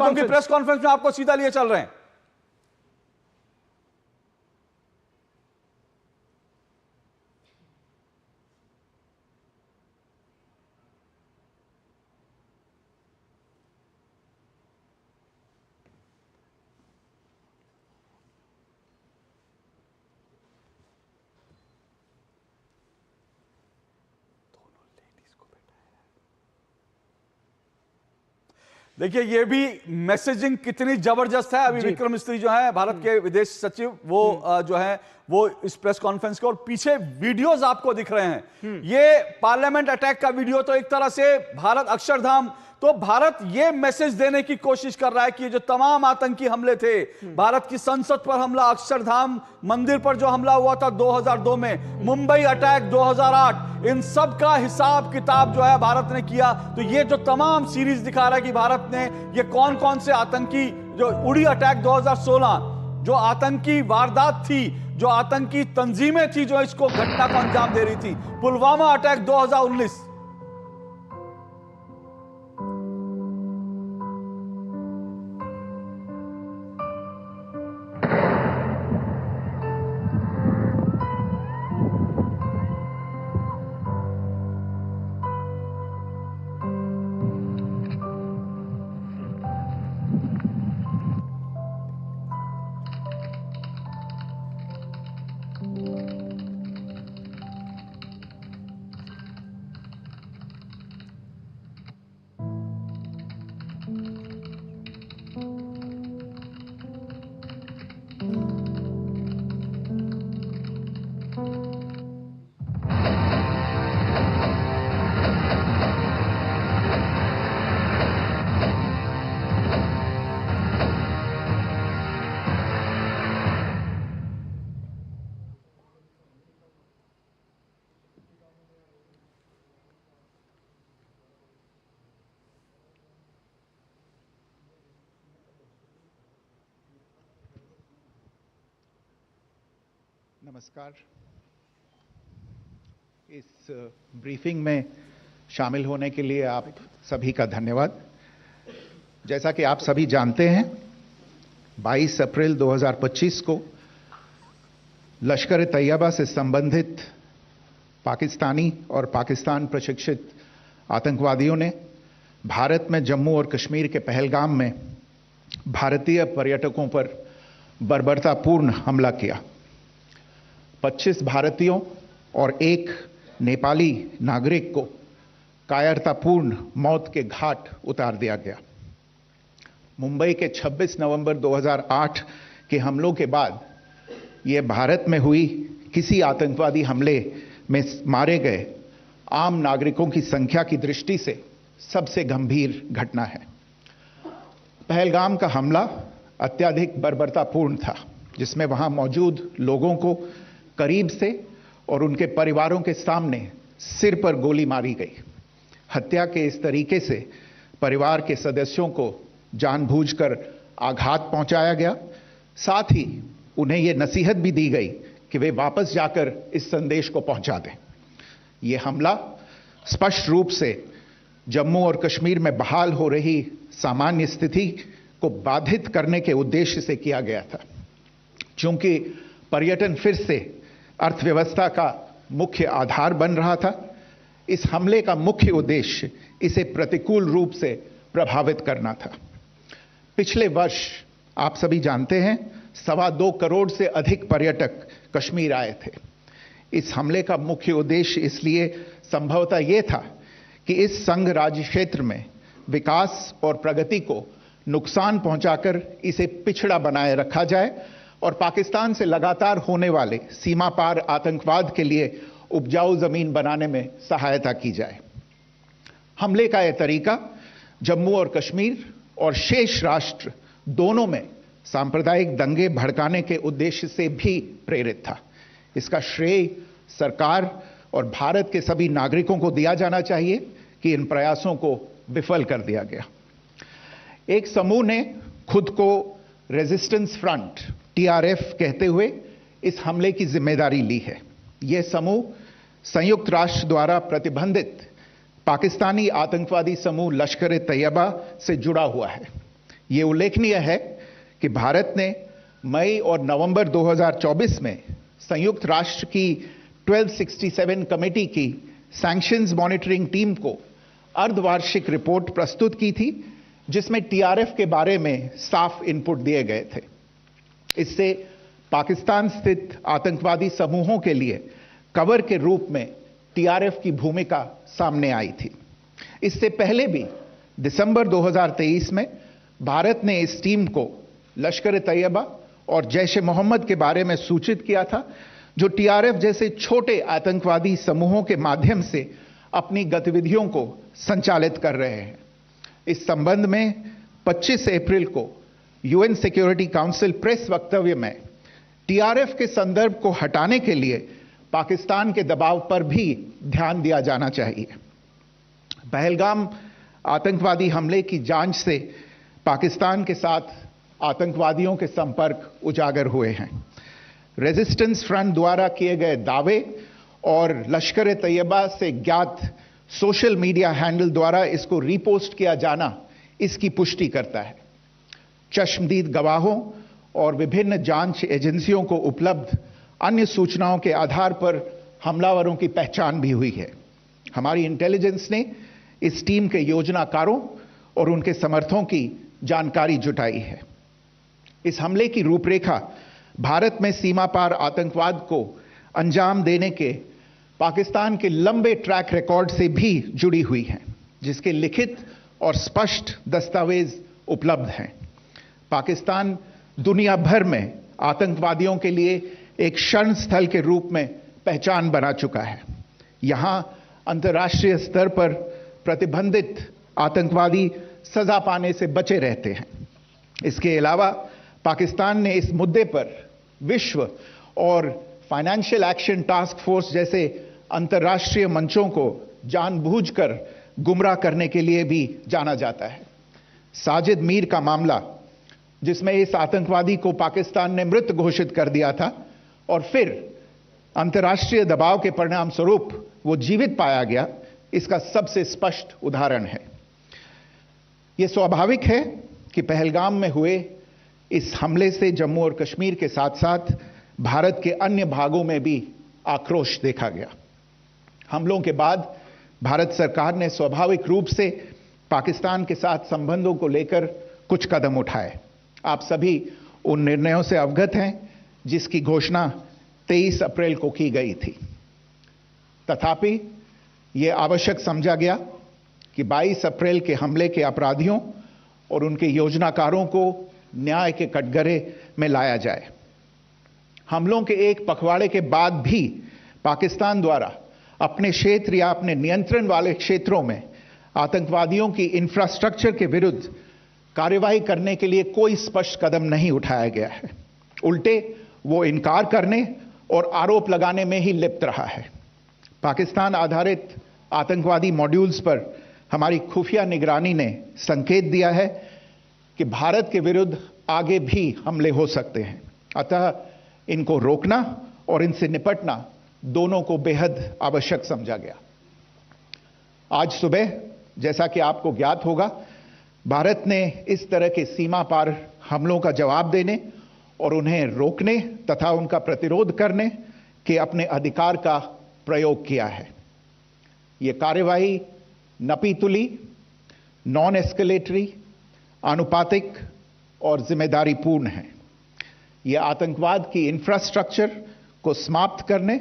क्योंकि press conference में आपको सीधा लिए चल रहे हैं। देखिए ये भी मैसेजिंग कितनी जबरदस्त है। अभी विक्रम मिस्त्री जो है भारत के विदेश सचिव, वो जो है वो इस प्रेस कॉन्फ्रेंस के और पीछे वीडियोस आपको दिख रहे हैं। ये पार्लियामेंट अटैक का वीडियो तो एक तरह से भारत अक्षरधाम, तो भारत ये मैसेज देने की कोशिश कर रहा है कि जो तमाम आतंकी हमले थे, भारत की संसद पर हमला, अक्षरधाम मंदिर पर जो हमला हुआ था 2002 में, मुंबई अटैक 2008, इन सब का हिसाब किताब जो है भारत ने किया। तो ये जो तमाम सीरीज दिखा रहा है कि भारत ने ये कौन कौन से आतंकी, जो उड़ी अटैक 2016, जो आतंकी वारदात थी, जो आतंकी तंजीमें थी जो इसको घटना को अंजाम दे रही थी, पुलवामा अटैक 2019, नमस्कार। इस ब्रीफिंग में शामिल होने के लिए आप सभी का धन्यवाद। जैसा कि आप सभी जानते हैं, 22 अप्रैल 2025 को लश्कर तैयबा से संबंधित पाकिस्तानी और पाकिस्तान प्रशिक्षित आतंकवादियों ने भारत में जम्मू और कश्मीर के पहलगाम में भारतीय पर्यटकों पर बर्बरतापूर्ण हमला किया। 25 भारतीयों और एक नेपाली नागरिक को कायरतापूर्ण मौत के घाट उतार दिया गया। मुंबई के 26 नवंबर 2008 के हमलों के बाद यह भारत में हुई किसी आतंकवादी हमले में मारे गए आम नागरिकों की संख्या की दृष्टि से सबसे गंभीर घटना है। पहलगाम का हमला अत्यधिक बर्बरतापूर्ण था, जिसमें वहां मौजूद लोगों को करीब से और उनके परिवारों के सामने सिर पर गोली मारी गई। हत्या के इस तरीके से परिवार के सदस्यों को जानबूझकर आघात पहुंचाया गया। साथ ही उन्हें यह नसीहत भी दी गई कि वे वापस जाकर इस संदेश को पहुंचा दें। यह हमला स्पष्ट रूप से जम्मू और कश्मीर में बहाल हो रही सामान्य स्थिति को बाधित करने के उद्देश्य से किया गया था। चूंकि पर्यटन फिर से अर्थव्यवस्था का मुख्य आधार बन रहा था, इस हमले का मुख्य उद्देश्य इसे प्रतिकूल रूप से प्रभावित करना था। पिछले वर्ष आप सभी जानते हैं 2.25 करोड़ से अधिक पर्यटक कश्मीर आए थे। इस हमले का मुख्य उद्देश्य इसलिए संभवतः यह था कि इस संघ राज्य क्षेत्र में विकास और प्रगति को नुकसान पहुंचाकर इसे पिछड़ा बनाए रखा जाए और पाकिस्तान से लगातार होने वाले सीमा पार आतंकवाद के लिए उपजाऊ जमीन बनाने में सहायता की जाए। हमले का यह तरीका जम्मू और कश्मीर और शेष राष्ट्र दोनों में सांप्रदायिक दंगे भड़काने के उद्देश्य से भी प्रेरित था। इसका श्रेय सरकार और भारत के सभी नागरिकों को दिया जाना चाहिए कि इन प्रयासों को विफल कर दिया गया। एक समूह ने खुद को रेजिस्टेंस फ्रंट TRF कहते हुए इस हमले की जिम्मेदारी ली है। यह समूह संयुक्त राष्ट्र द्वारा प्रतिबंधित पाकिस्तानी आतंकवादी समूह लश्कर तैयबा से जुड़ा हुआ है। ये उल्लेखनीय है कि भारत ने मई और नवंबर 2024 में संयुक्त राष्ट्र की 1267 कमेटी की सैंक्शंस मॉनिटरिंग टीम को अर्धवार्षिक रिपोर्ट प्रस्तुत की थी, जिसमें टीआरएफ के बारे में साफ इनपुट दिए गए थे। इससे पाकिस्तान स्थित आतंकवादी समूहों के लिए कवर के रूप में टीआरएफ की भूमिका सामने आई थी। इससे पहले भी दिसंबर 2023 में भारत ने इस टीम को लश्कर ए तैयबा और जैश ए मोहम्मद के बारे में सूचित किया था, जो टीआरएफ जैसे छोटे आतंकवादी समूहों के माध्यम से अपनी गतिविधियों को संचालित कर रहे हैं। इस संबंध में 25 अप्रैल को यूएन सिक्योरिटी काउंसिल प्रेस वक्तव्य में टीआरएफ के संदर्भ को हटाने के लिए पाकिस्तान के दबाव पर भी ध्यान दिया जाना चाहिए। पहलगाम आतंकवादी हमले की जांच से पाकिस्तान के साथ आतंकवादियों के संपर्क उजागर हुए हैं। रेजिस्टेंस फ्रंट द्वारा किए गए दावे और लश्कर ए तैयबा से ज्ञात सोशल मीडिया हैंडल द्वारा इसको रीपोस्ट किया जाना इसकी पुष्टि करता है। चश्मदीद गवाहों और विभिन्न जांच एजेंसियों को उपलब्ध अन्य सूचनाओं के आधार पर हमलावरों की पहचान भी हुई है। हमारी इंटेलिजेंस ने इस टीम के योजनाकारों और उनके समर्थकों की जानकारी जुटाई है। इस हमले की रूपरेखा भारत में सीमा पार आतंकवाद को अंजाम देने के पाकिस्तान के लंबे ट्रैक रिकॉर्ड से भी जुड़ी हुई है, जिसके लिखित और स्पष्ट दस्तावेज उपलब्ध हैं। पाकिस्तान दुनिया भर में आतंकवादियों के लिए एक शरण स्थल के रूप में पहचान बना चुका है। यहां अंतर्राष्ट्रीय स्तर पर प्रतिबंधित आतंकवादी सजा पाने से बचे रहते हैं। इसके अलावा पाकिस्तान ने इस मुद्दे पर विश्व और फाइनेंशियल एक्शन टास्क फोर्स जैसे अंतर्राष्ट्रीय मंचों को जानबूझकर गुमराह करने के लिए भी जाना जाता है। साजिद मीर का मामला, जिसमें इस आतंकवादी को पाकिस्तान ने मृत घोषित कर दिया था और फिर अंतर्राष्ट्रीय दबाव के परिणाम स्वरूप वो जीवित पाया गया, इसका सबसे स्पष्ट उदाहरण है। यह स्वाभाविक है कि पहलगाम में हुए इस हमले से जम्मू और कश्मीर के साथ साथ भारत के अन्य भागों में भी आक्रोश देखा गया। हमलों के बाद भारत सरकार ने स्वाभाविक रूप से पाकिस्तान के साथ संबंधों को लेकर कुछ कदम उठाए। आप सभी उन निर्णयों से अवगत हैं जिसकी घोषणा 23 अप्रैल को की गई थी। तथापि यह आवश्यक समझा गया कि 22 अप्रैल के हमले के अपराधियों और उनके योजनाकारों को न्याय के कटघरे में लाया जाए। हमलों के एक पखवाड़े के बाद भी पाकिस्तान द्वारा अपने क्षेत्र या अपने नियंत्रण वाले क्षेत्रों में आतंकवादियों की इंफ्रास्ट्रक्चर के विरुद्ध कार्यवाही करने के लिए कोई स्पष्ट कदम नहीं उठाया गया है। उल्टे वो इनकार करने और आरोप लगाने में ही लिप्त रहा है। पाकिस्तान आधारित आतंकवादी मॉड्यूल्स पर हमारी खुफिया निगरानी ने संकेत दिया है कि भारत के विरुद्ध आगे भी हमले हो सकते हैं। अतः इनको रोकना और इनसे निपटना दोनों को बेहद आवश्यक समझा गया। आज सुबह, जैसा कि आपको ज्ञात होगा, भारत ने इस तरह के सीमा पार हमलों का जवाब देने और उन्हें रोकने तथा उनका प्रतिरोध करने के अपने अधिकार का प्रयोग किया है। यह कार्यवाही नपीतुली, नॉन एस्केलेटरी, आनुपातिक और जिम्मेदारीपूर्ण है। यह आतंकवाद की इंफ्रास्ट्रक्चर को समाप्त करने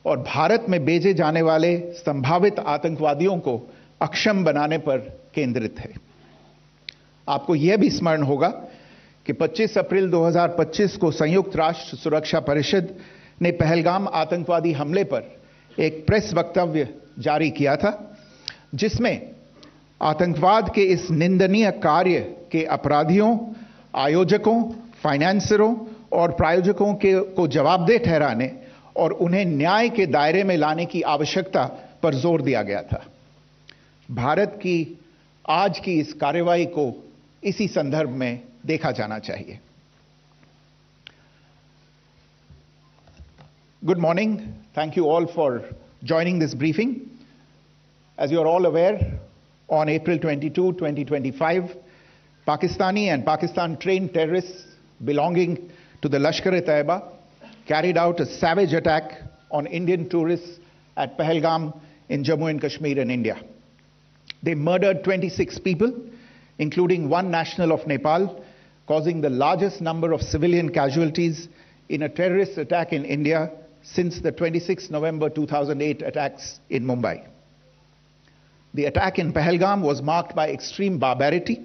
और भारत में भेजे जाने वाले संभावित आतंकवादियों को अक्षम बनाने पर केंद्रित है। आपको यह भी स्मरण होगा कि 25 अप्रैल 2025 को संयुक्त राष्ट्र सुरक्षा परिषद ने पहलगाम आतंकवादी हमले पर एक प्रेस वक्तव्य जारी किया था, जिसमें आतंकवाद के इस निंदनीय कार्य के अपराधियों, आयोजकों, फाइनेंसरों और प्रायोजकों को जवाबदेह ठहराने और उन्हें न्याय के दायरे में लाने की आवश्यकता पर जोर दिया गया था। भारत की आज की इस कार्रवाई को इसी संदर्भ में देखा जाना चाहिए। Good morning. Thank you all for joining this briefing. As you are all aware, on April 22, 2025, Pakistani and Pakistan-trained terrorists belonging to the Lashkar-e-Taiba carried out a savage attack on Indian tourists at Pahalgam in Jammu and Kashmir in India. They murdered 26 people, including one national of Nepal, causing the largest number of civilian casualties in a terrorist attack in India since the 26 November 2008 attacks in Mumbai. The attack in Pahalgam was marked by extreme barbarity,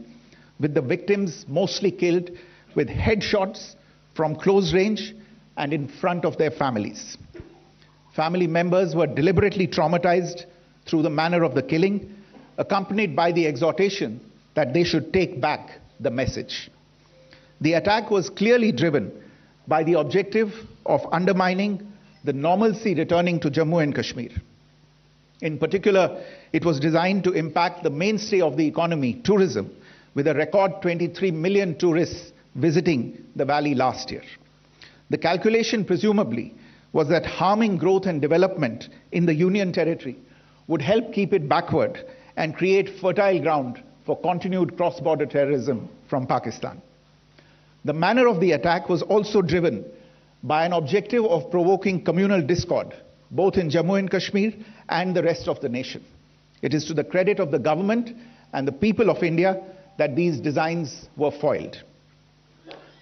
with the victims mostly killed with headshots from close range and in front of their families. Family members were deliberately traumatized through the manner of the killing, accompanied by the exhortation that they should take back the message. The attack was clearly driven by the objective of undermining the normalcy returning to Jammu and Kashmir. In particular, it was designed to impact the mainstay of the economy, tourism, with a record 23 million tourists visiting the valley last year. The calculation, presumably, was that harming growth and development in the Union Territory would help keep it backward and create fertile ground for continued cross-border terrorism from Pakistan. The manner of the attack was also driven by an objective of provoking communal discord, both in Jammu and Kashmir and the rest of the nation. It is to the credit of the government and the people of India that these designs were foiled.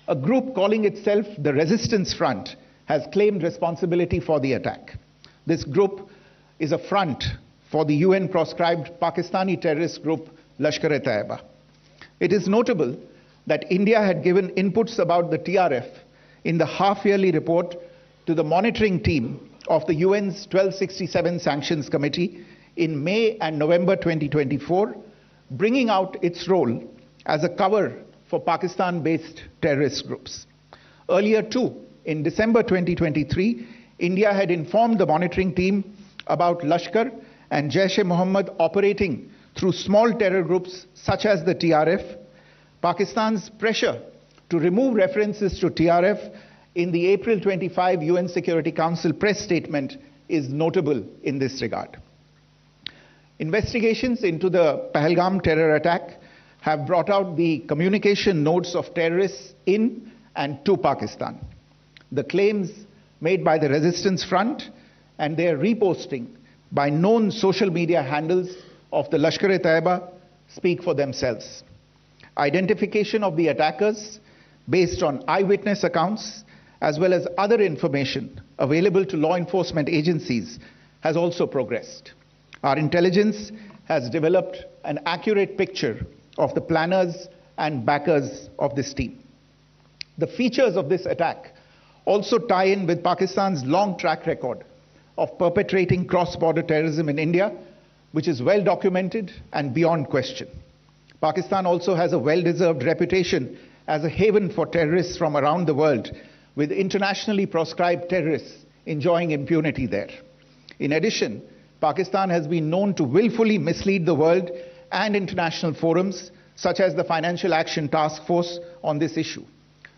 A group calling itself the Resistance Front has claimed responsibility for the attack. This group is a front for the UN-proscribed Pakistani terrorist group Lashkar-e-Taiba. It is notable that India had given inputs about the TRF in the half-yearly report to the monitoring team of the UN's 1267 Sanctions Committee in May and November 2024, bringing out its role as a cover for Pakistan-based terrorist groups. Earlier too, in December 2023, India had informed the monitoring team about Lashkar and Jaish-e-Mohammed operating through small terror groups such as the TRF. Pakistan's pressure to remove references to TRF in the April 25 UN Security Council press statement is notable in this regard. Investigations into the Pahalgam terror attack have brought out the communication notes of terrorists in and to Pakistan. The claims made by the Resistance Front and their reposting by known social media handles of the Lashkar-e-Taiba speak for themselves. Identification of the attackers based on eyewitness accounts as well as other information available to law enforcement agencies has also progressed. Our intelligence has developed an accurate picture of the planners and backers of this team. The features of this attack also tie in with Pakistan's long track record of perpetrating cross-border terrorism in India, which is well documented and beyond question. Pakistan also has a well-deserved reputation as a haven for terrorists from around the world, with internationally proscribed terrorists enjoying impunity there. In addition, Pakistan has been known to willfully mislead the world and international forums, such as the Financial Action Task Force, on this issue.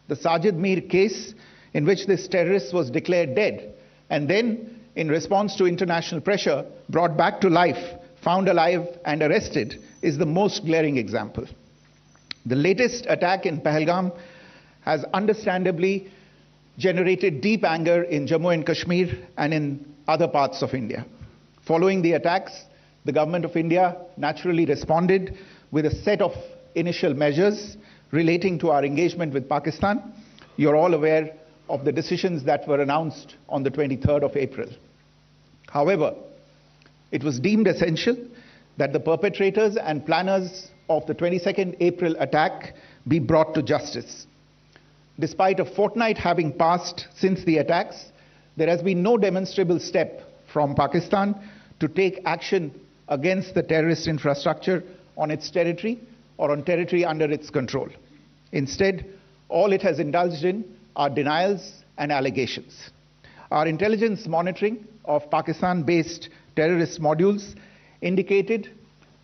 The Sajid Mir case, in which this terrorist was declared dead, and then, in response to international pressure, brought back to life, found alive and arrested, is the most glaring example. The latest attack in Pahalgam has understandably generated deep anger in Jammu and Kashmir and in other parts of India. Following the attacks, the government of India naturally responded with a set of initial measures relating to our engagement with Pakistan. You're all aware of the decisions that were announced on the 23rd of April. However, it was deemed essential that the perpetrators and planners of the 22nd April attack be brought to justice. Despite a fortnight having passed since the attacks, there has been no demonstrable step from Pakistan to take action against the terrorist infrastructure on its territory or on territory under its control. Instead, all it has indulged in are denials and allegations. Our intelligence monitoring of Pakistan-based terrorist modules indicated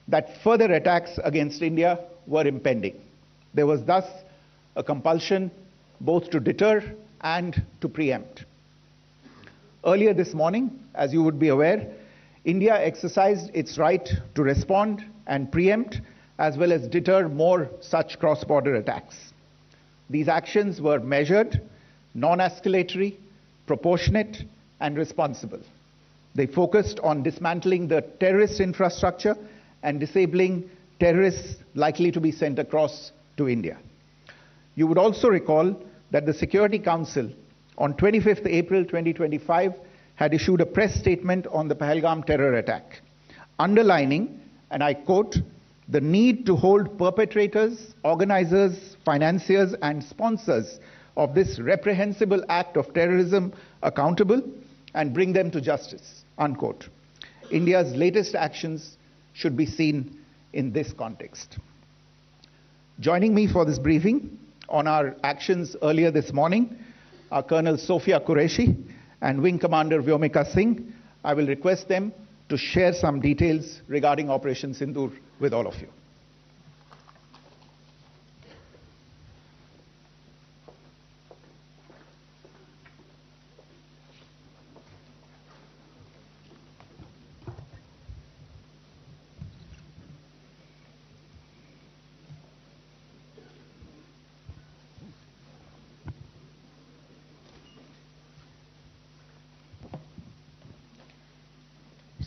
that further attacks against India were impending. There was thus a compulsion both to deter and to preempt. Earlier this morning, as you would be aware, India exercised its right to respond and preempt as well as deter more such cross-border attacks. These actions were measured, non-escalatory, proportionate, and responsible. They focused on dismantling the terrorist infrastructure and disabling terrorists likely to be sent across to India. You would also recall that the Security Council on 25th April 2025 had issued a press statement on the Pahalgam terror attack, underlining, and I quote, the need to hold perpetrators, organizers, financiers, and sponsors of this reprehensible act of terrorism accountable and bring them to justice, unquote. India's latest actions should be seen in this context. Joining me for this briefing on our actions earlier this morning are Colonel Sophia Qureshi and Wing Commander Vyomika Singh. I will request them to share some details regarding Operation Sindoor with all of you.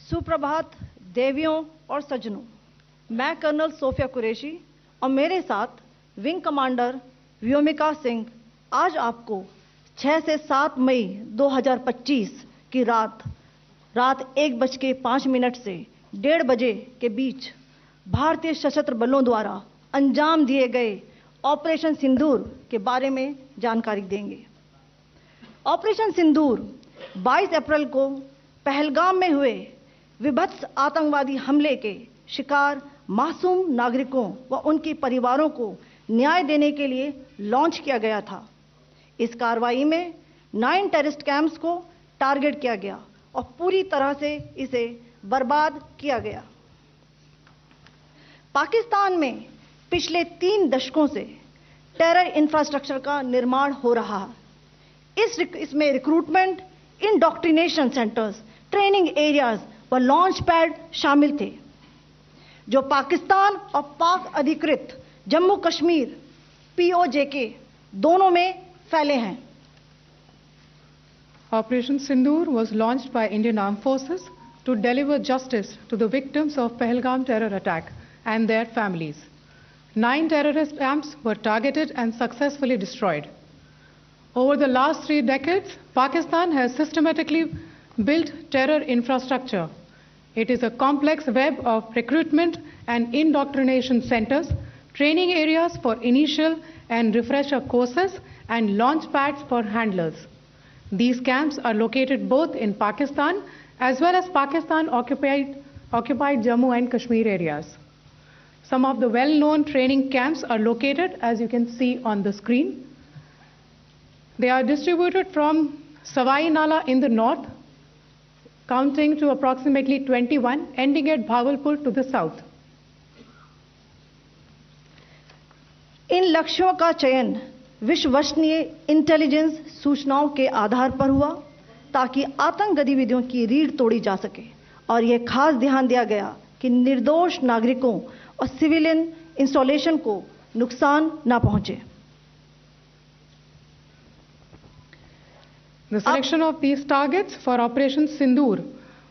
सुप्रभात देवियों और सज्जनों, मैं colonel Sophia Qureshi और मेरे साथ wing commander Vyomika Singh आज आपको 6 से 7 मई 2025 की रात 1:05 से 1:30 बजे के बीच भारतीय सशस्त्र बलों द्वारा अंजाम दिए गए ऑपरेशन सिंदूर के बारे में जानकारी देंगे। ऑपरेशन सिंदूर 22 अप्रैल को पहलगाम में हुए विभत्स आतंकवादी हमले के शिकार मासूम नागरिकों व उनके परिवारों को न्याय देने के लिए लॉन्च किया गया था। इस कार्रवाई में 9 टेररिस्ट कैंप्स को टारगेट किया गया और पूरी तरह से इसे बर्बाद किया गया। पाकिस्तान में पिछले 3 दशकों से टेरर इंफ्रास्ट्रक्चर का निर्माण हो रहा है। इसमें recruitment, indoctrination centres, training areas व लॉन्च पैड शामिल थे, जो पाकिस्तान और पाक अधिकृत जम्मू कश्मीर POJK दोनों में फैले हैं। Operation Sindoor was launched by Indian Armed Forces to deliver justice to the victims of Pahalgam terror attack and their families. 9 terrorist camps were targeted and successfully destroyed. Over the last 3 decades, Pakistan has systematically built terror infrastructure. It is a complex web of recruitment and indoctrination centers, training areas for initial and refresher courses, and launch pads for handlers. These camps are located both in Pakistan as well as Pakistan-occupied Jammu and Kashmir areas. Some of the well-known training camps are located, as you can see on the screen. They are distributed from Savai Nala in the north, counting to approximately 21, ending at Bhagalpur to the south. इन लक्ष्यों का चयन विश्वसनीय intelligence सूचनाओं के आधार पर हुआ ताकि आतंक गतिविधियों की रीढ़ तोड़ी जा सके, और यह खास ध्यान दिया गया कि निर्दोष नागरिकों और सिविलियन इंस्टॉलेशन को नुकसान न पहुंचे। The selection of these targets for Operation Sindoor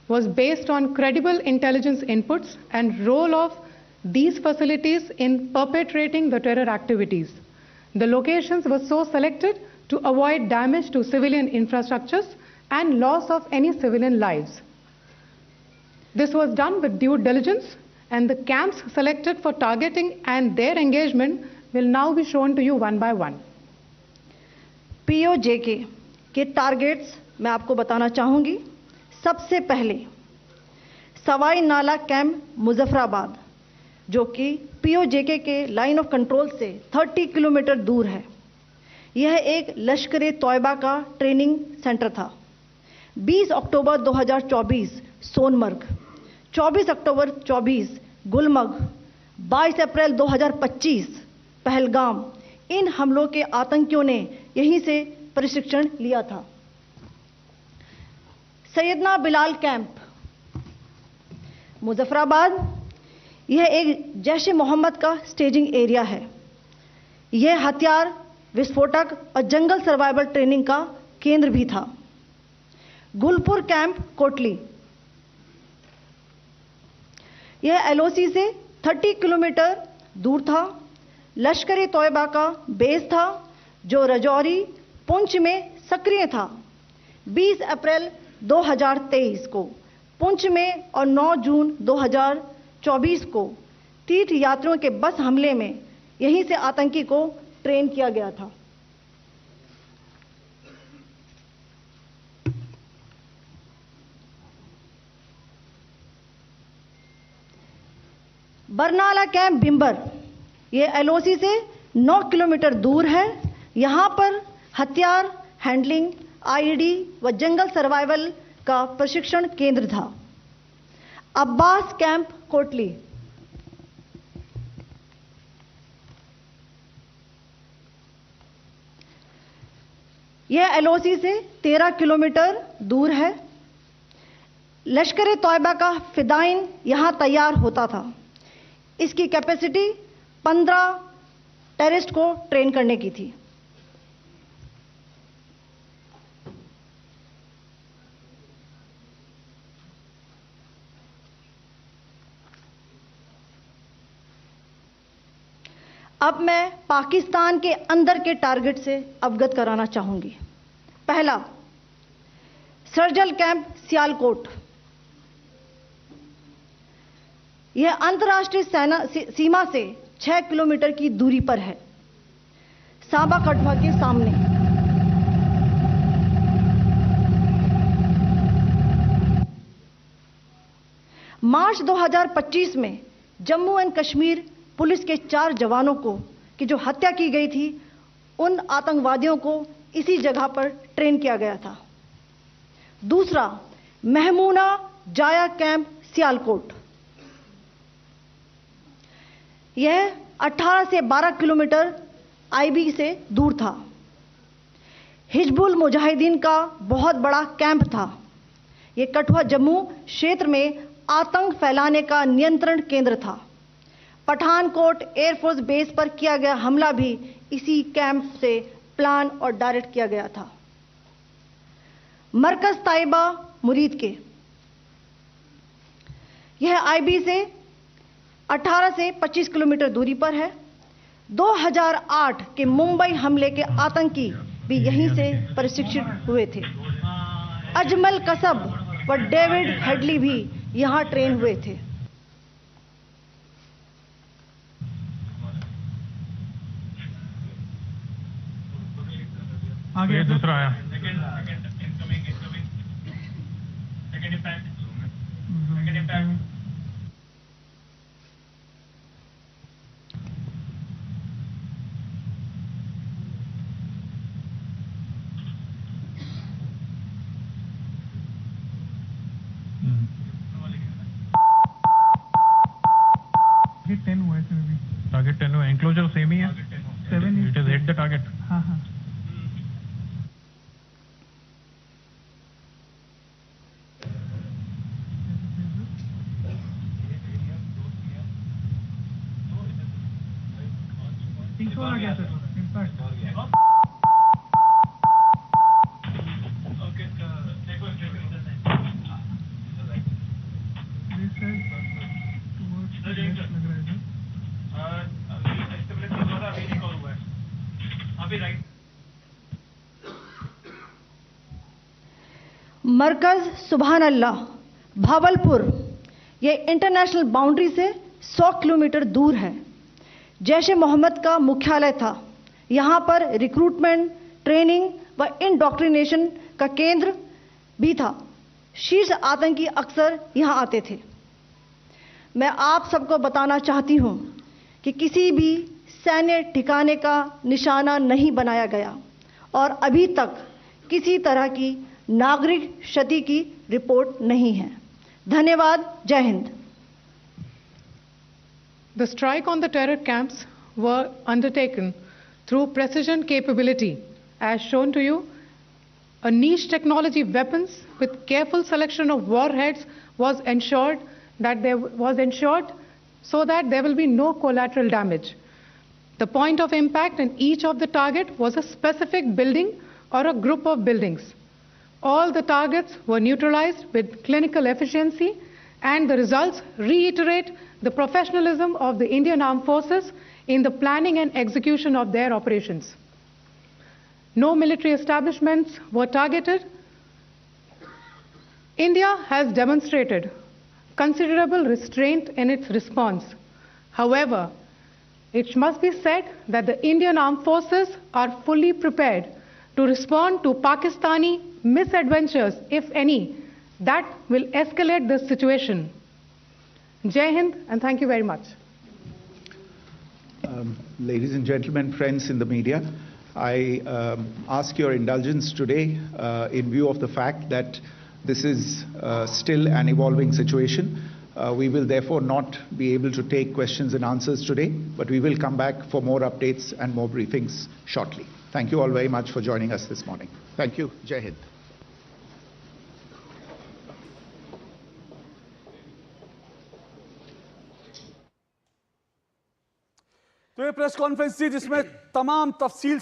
was based on credible intelligence inputs and role of these facilities in perpetrating the terror activities. The locations were so selected to avoid damage to civilian infrastructures and loss of any civilian lives. This was done with due diligence, and the camps selected for targeting and their engagement will now be shown to you one by one. POJK के targets मैं आपको बताना चाहूंगी। सबसे पहले सवाई नाला camp Muzaffarabad, जो कि POJK के लाइन ऑफ कंट्रोल से 30 किलोमीटर दूर है। यह एक लश्कर तौयबा का ट्रेनिंग सेंटर था। 20 अक्टूबर 2024 सोनमर्ग, 24 अक्टूबर 24 गुलमर्ग, 22 अप्रैल 2025 पहलगाम, इन हमलों के आतंकियों ने यहीं से प्रशिक्षण लिया था। सैयदना बिलाल कैंप मुजफ्फराबाद, यह एक जैश ए मोहम्मद का स्टेजिंग एरिया है। यह हथियार, विस्फोटक और जंगल सर्वाइवल ट्रेनिंग का केंद्र भी था। गुलपुर कैंप कोटली, यह एलओसी से 30 किलोमीटर दूर था। लश्कर-ए तोयबा का बेस था जो राजौरी, पुंछ में सक्रिय था। 20 अप्रैल 2023 को पुंछ में और 9 जून 2024 को तीर्थ यात्रियों के बस हमले में यहीं से आतंकी को ट्रेन किया गया था। बरनाला कैंप बिंबर, ये एलओसी से 9 किलोमीटर दूर है। यहां पर हथियार, हैंडलिंग, आईईडी व जंगल सर्वाइवल का प्रशिक्षण केंद्र था। अब्बास कैंप कोटली, यह एलओसी से 13 किलोमीटर दूर है। लश्कर-ए तोयबा का फिदाइन यहां तैयार होता था। इसकी कैपेसिटी 15 टेररिस्ट को ट्रेन करने की थी। अब मैं पाकिस्तान के अंदर के टारगेट से अवगत कराना चाहूंगी। पहला, सर्जल कैंप सियालकोट। यह अंतर्राष्ट्रीय सीमा से 6 किलोमीटर की दूरी पर है, सांबा कठुआ के सामने। मार्च 2025 में जम्मू एंड कश्मीर पुलिस के 4 जवानों को की जो हत्या की गई थी, उन आतंकवादियों को इसी जगह पर ट्रेन किया गया था। दूसरा, महमूना जाया कैंप सियालकोट। यह 18 से 12 किलोमीटर आईबी से दूर था। हिजबुल मुजाहिदीन का बहुत बड़ा कैंप था। यह कठुआ जम्मू क्षेत्र में आतंक फैलाने का नियंत्रण केंद्र था। पठानकोट एयरफोर्स बेस पर किया गया हमला भी इसी कैंप से प्लान और डायरेक्ट किया गया था। मरकज ताइबा मुरीद के, यह आईबी से 18 से 25 किलोमीटर दूरी पर है। 2008 के मुंबई हमले के आतंकी भी यहीं से प्रशिक्षित हुए थे। अजमल कसब व डेविड हेडली भी यहां ट्रेन हुए थे। आगे दूसरा आया। टारगेट 10 हुआ है सर अभी। टारगेट 10 हुआ, एनक्लोजर सेम ही है। 7 it is hit the target. हाँ हाँ। तीसरा आ गया सर इम्पैक्ट। मरकज सुभान अल्लाह भावलपुर, यह इंटरनेशनल बाउंड्री से 100 किलोमीटर दूर है। जैश ए मोहम्मद का मुख्यालय था। यहां पर रिक्रूटमेंट, ट्रेनिंग व इंडॉक्ट्रिनेशन का केंद्र भी था। शीर्ष आतंकी अक्सर यहां आते थे। मैं आप सबको बताना चाहती हूं कि किसी भी सैन्य ठिकाने का निशाना नहीं बनाया गया और अभी तक किसी तरह की नागरिक क्षति की रिपोर्ट नहीं है। धन्यवाद। जय Hind. The strike on the terror camps were undertaken through precision capability, as shown to you. A niche technology weapons with careful selection of warheads was ensured that there was ensured so that there will be no collateral damage. The point of impact in each of the target was a specific building or a group of buildings. All the targets were neutralized with clinical efficiency, and the results reiterate the professionalism of the Indian Armed Forces in the planning and execution of their operations. No military establishments were targeted. India has demonstrated considerable restraint in its response. However, it must be said that the Indian Armed Forces are fully prepared to respond to Pakistani misadventures, if any, that will escalate the situation. Jai Hind, and thank you very much. Ladies and gentlemen, friends in the media, I ask your indulgence today in view of the fact that this is still an evolving situation. We will therefore not be able to take questions and answers today, but we will come back for more updates and more briefings shortly. Thank you all very much for joining us this morning. Thank you. Jai Hind. तो ये press conference थी जिसमें तमाम तफसील